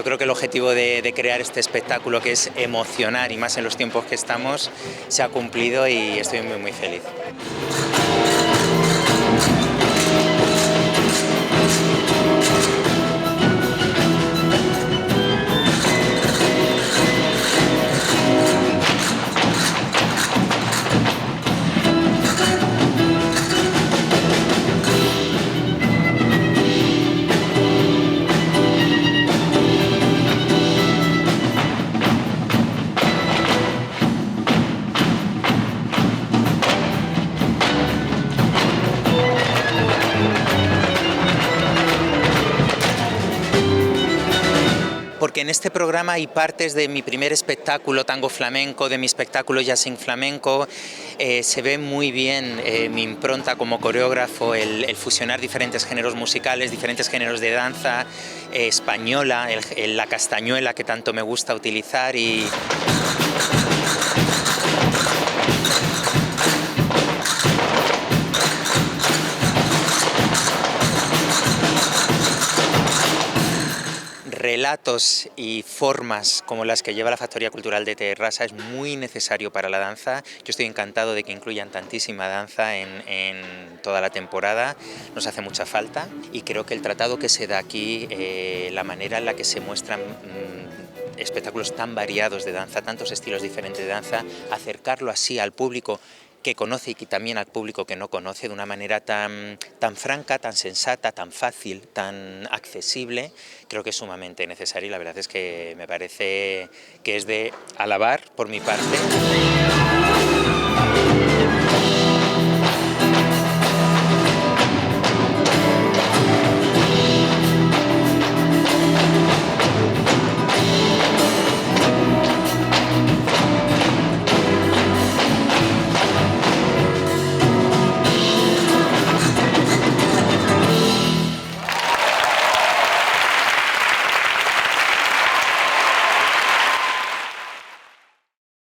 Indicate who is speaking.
Speaker 1: yo creo que el objetivo de crear este espectáculo, que es emocionar, y más en los tiempos que estamos, se ha cumplido y estoy muy, muy feliz. Porque en este programa hay partes de mi primer espectáculo tango flamenco, de mi espectáculo jazzing flamenco. Se ve muy bien mi impronta como coreógrafo, el fusionar diferentes géneros musicales, diferentes géneros de danza española, la castañuela que tanto me gusta utilizar y... relatos y formas como las que lleva la Factoría Cultural de Terrassa es muy necesario para la danza. Yo estoy encantado de que incluyan tantísima danza en toda la temporada, nos hace mucha falta y creo que el tratado que se da aquí, la manera en la que se muestran espectáculos tan variados de danza, tantos estilos diferentes de danza, acercarlo así al público que conoce y también al público que no conoce de una manera tan franca, tan sensata, tan fácil, tan accesible, creo que es sumamente necesario y la verdad es que me parece que es de alabar por mi parte.